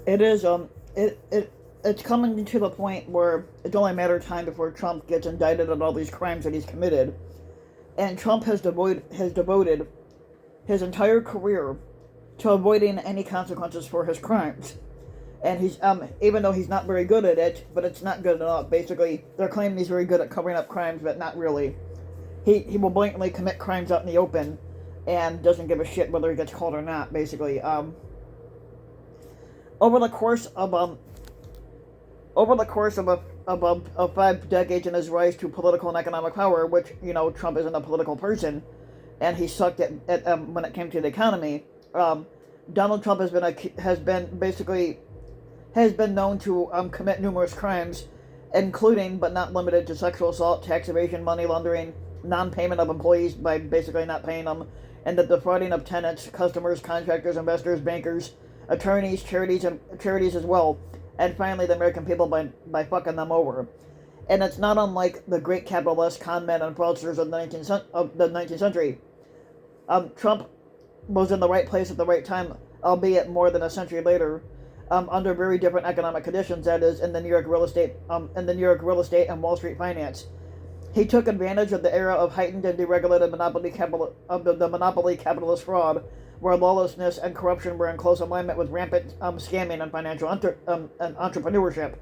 It is it's coming to the point where it's only a matter of time before Trump gets indicted on all these crimes that he's committed. And Trump has devoted his entire career to avoiding any consequences for his crimes. And he's even though he's not very good at it, but it's not good enough. Basically, they're claiming he's very good at covering up crimes, but not really. He will blatantly commit crimes out in the open, and doesn't give a shit whether he gets caught or not. Basically, over the course of over the course of 5 decades in his rise to political and economic power, which Trump isn't a political person, and he sucked at when it came to the economy. Donald Trump has been known to commit numerous crimes, including but not limited to sexual assault, tax evasion, money laundering, non-payment of employees by basically not paying them, and the defrauding of tenants, customers, contractors, investors, bankers, attorneys, charities as well, and finally the American people by fucking them over. And it's not unlike the great capitalist con men and fraudsters of the 19th century. Trump was in the right place at the right time, albeit more than a century later, under very different economic conditions. That is, in the New York real estate and Wall Street finance. He took advantage of the era of heightened and deregulated the monopoly capitalist fraud, where lawlessness and corruption were in close alignment with rampant scamming and financial and entrepreneurship.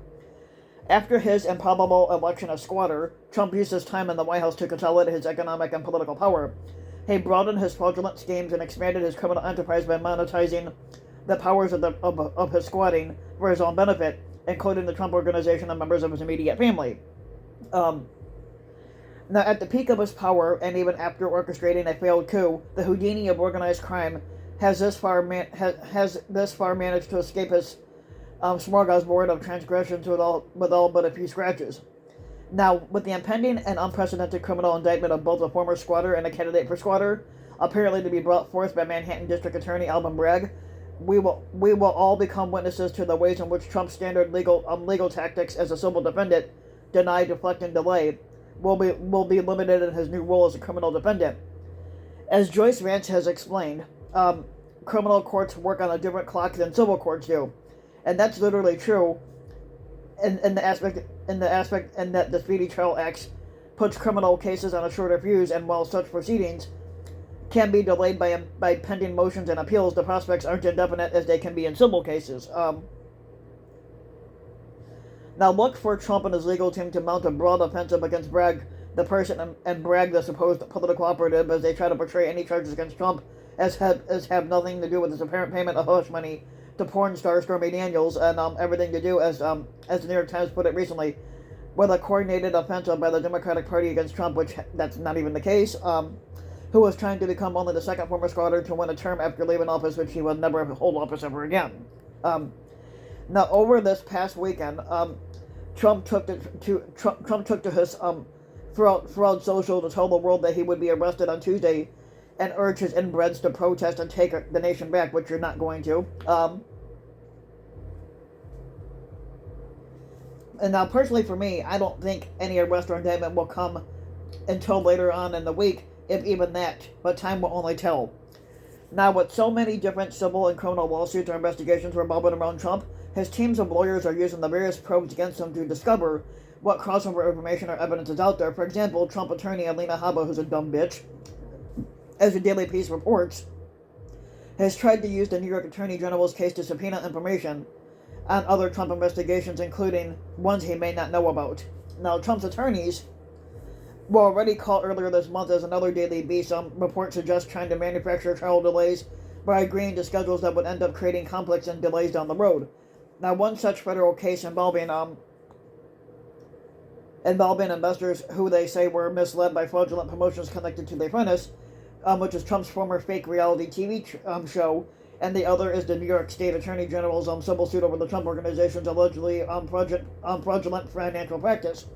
After his improbable election as squatter, Trump used his time in the White House to consolidate his economic and political power. He broadened his fraudulent schemes and expanded his criminal enterprise by monetizing the powers of his squatting for his own benefit, including the Trump Organization and members of his immediate family. Um, Now, at the peak of his power, and even after orchestrating a failed coup, the Houdini of organized crime has this far managed to escape his smorgasbord of transgressions with all but a few scratches. Now, with the impending and unprecedented criminal indictment of both a former squatter and a candidate for squatter, apparently to be brought forth by Manhattan District Attorney Alvin Bragg, we will all become witnesses to the ways in which Trump's standard legal tactics as a civil defendant, deny, deflect, and delay, will be limited in his new role as a criminal defendant. As Joyce Vance has explained, criminal courts work on a different clock than civil courts do, and that's literally true. In that the Speedy Trial Act puts criminal cases on a shorter fuse, and while such proceedings can be delayed by pending motions and appeals, the prospects aren't indefinite as they can be in civil cases. Now look for Trump and his legal team to mount a broad offensive against Bragg, the person, and Bragg, the supposed political operative, as they try to portray any charges against Trump as have nothing to do with his apparent payment of hush money to porn star Stormy Daniels, and everything to do, as the New York Times put it recently, with a coordinated offensive by the Democratic Party against Trump, which that's not even the case. Who was trying to become only the second former squatter to win a term after leaving office, which he will never hold office ever again. Now, over this past weekend, Trump took to his throughout social to tell the world that he would be arrested on Tuesday, and urge his inbreds to protest and take the nation back, which you're not going to. And now, personally, for me, I don't think any arrest or indictment will come until later on in the week, if even that. But time will only tell. Now, with so many different civil and criminal lawsuits or investigations revolving around Trump, his teams of lawyers are using the various probes against him to discover what crossover information or evidence is out there. For example, Trump attorney Alina Habba, who's a dumb bitch, as the Daily Beast reports, has tried to use the New York Attorney General's case to subpoena information on other Trump investigations, including ones he may not know about. Now, Trump's attorneys were already caught earlier this month, as another Daily Beast report suggests, trying to manufacture trial delays by agreeing to schedules that would end up creating conflicts and delays down the road. Now, one such federal case involving investors who they say were misled by fraudulent promotions connected to The Apprentice, which is Trump's former fake reality TV show, and the other is the New York State Attorney General's civil suit over the Trump Organization's allegedly fraudulent financial practice.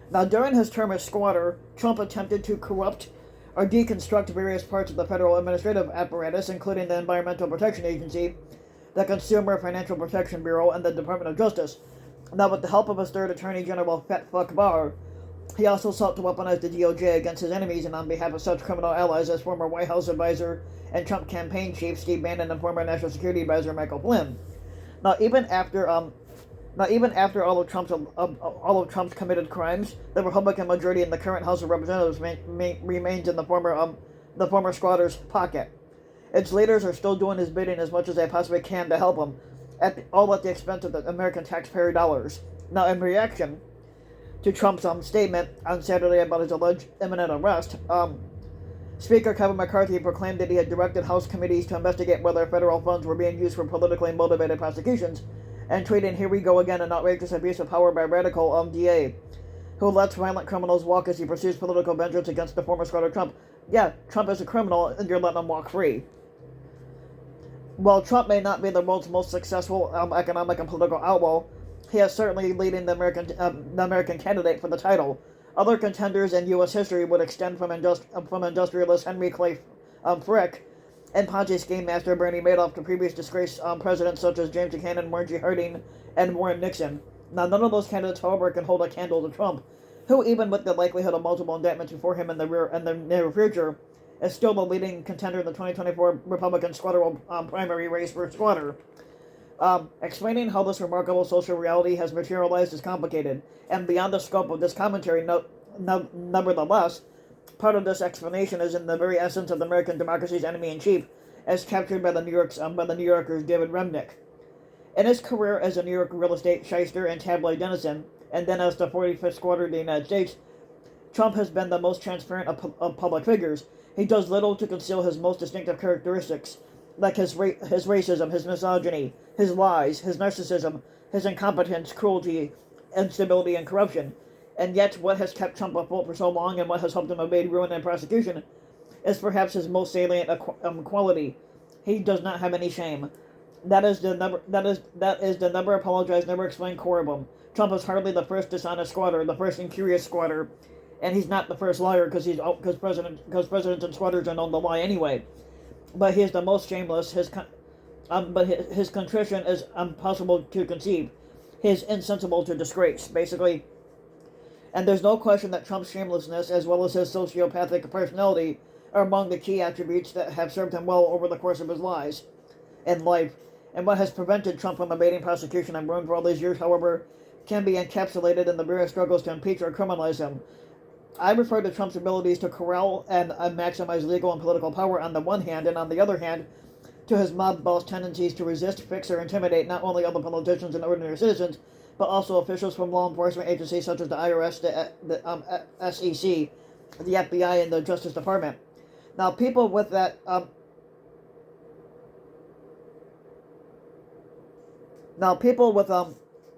Now, during his term as squatter, Trump attempted to corrupt or deconstruct various parts of the federal administrative apparatus, including the Environmental Protection Agency, the Consumer Financial Protection Bureau, and the Department of Justice. Now, with the help of his third Attorney General, Fat Fuck Barr, he also sought to weaponize the DOJ against his enemies and on behalf of such criminal allies as former White House advisor and Trump campaign chief Steve Bannon and former National Security Advisor Michael Flynn. Now, even after all of Trump's committed crimes, the Republican majority in the current House of Representatives remains in the former squatter's pocket. Its leaders are still doing his bidding as much as they possibly can to help him, all at the expense of the American taxpayer dollars. Now, in reaction to Trump's statement on Saturday about his alleged imminent arrest, Speaker Kevin McCarthy proclaimed that he had directed House committees to investigate whether federal funds were being used for politically motivated prosecutions, and tweeting, "Here we go again, an outrageous abuse of power by radical DA, who lets violent criminals walk as he pursues political vengeance against the former squatter Trump." Yeah, Trump is a criminal, and you're letting him walk free. While Trump may not be the world's most successful economic and political outlaw, he is certainly leading the American candidate for the title. Other contenders in U.S. history would extend from industrialist Henry Clay Frick and Ponzi scheme master Bernie Madoff to previous disgraced presidents such as James Buchanan, Warren G. Harding, and Warren Nixon. Now, none of those candidates, however, can hold a candle to Trump, who, even with the likelihood of multiple indictments before him in the near future, is still the leading contender in the 2024 Republican squatter primary race for squatter. Explaining how this remarkable social reality has materialized is complicated, and beyond the scope of this commentary. Nevertheless, part of this explanation is in the very essence of American democracy's enemy-in-chief, as captured by the New Yorker's David Remnick. In his career as a New York real estate shyster and tabloid denizen, and then as the 45th squatter of the United States, Trump has been the most transparent of public figures. He does little to conceal his most distinctive characteristics, like his racism, his misogyny, his lies, his narcissism, his incompetence, cruelty, instability, and corruption. And yet, what has kept Trump afloat for so long, and what has helped him evade ruin and prosecution, is perhaps his most salient quality. He does not have any shame. That is the never apologize, never explain core of him. Trump is hardly the first dishonest squatter, the first incurious squatter, and he's not the first liar because presidents and squatters are known to lie anyway. But he is the most shameless. His contrition is impossible to conceive. He is insensible to disgrace, basically. And there's no question that Trump's shamelessness, as well as his sociopathic personality, are among the key attributes that have served him well over the course of his life. And what has prevented Trump from evading prosecution and ruin for all these years, however, can be encapsulated in the various struggles to impeach or criminalize him. I refer to Trump's abilities to corral and maximize legal and political power on the one hand, and on the other hand, to his mob boss tendencies to resist, fix, or intimidate not only other politicians and ordinary citizens, but also officials from law enforcement agencies such as the IRS, the SEC, the FBI, and the Justice Department. Now, people with that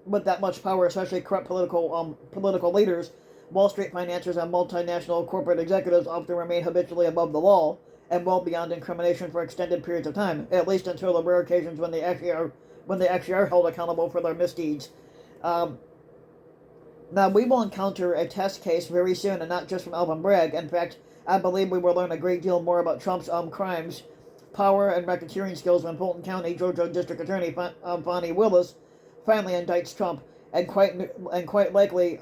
with that much power, especially corrupt political leaders, Wall Street financiers, and multinational corporate executives, often remain habitually above the law and well beyond incrimination for extended periods of time, at least until the rare occasions when they actually are held accountable for their misdeeds. Now, we will encounter a test case very soon, and not just from Alvin Bragg. In fact, I believe we will learn a great deal more about Trump's crimes, power, and racketeering skills when Fulton County, Georgia District Attorney Fani Willis finally indicts Trump, and quite likely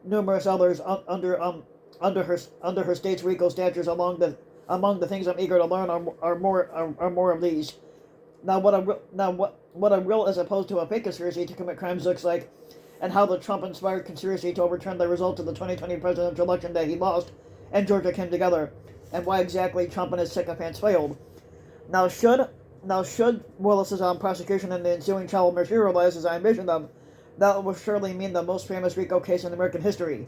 numerous others under her state's RICO statutes. Among the things I'm eager to learn are more of these. Now, what a real as opposed to a fake conspiracy to commit crimes looks like, and how the Trump-inspired conspiracy to overturn the results of the 2020 presidential election that he lost and Georgia came together, and why exactly Trump and his sycophants failed. Now, should Willis's prosecution and the ensuing trial materialize as I envision them, that will surely mean the most famous RICO case in American history.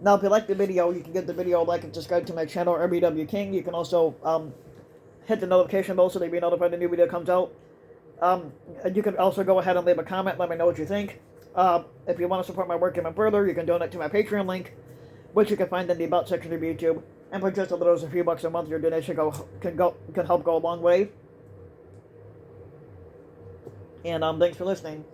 Now, if you like the video, you can give the video a like and subscribe to my channel, RBW King. You can also hit the notification bell so that you'll be notified when a new video comes out. You can also go ahead and leave a comment. Let me know what you think. If you want to support my work even further, you can donate to my Patreon link, which you can find in the About section of YouTube. And for just a little as a few bucks a month, your donation can help go a long way. And thanks for listening.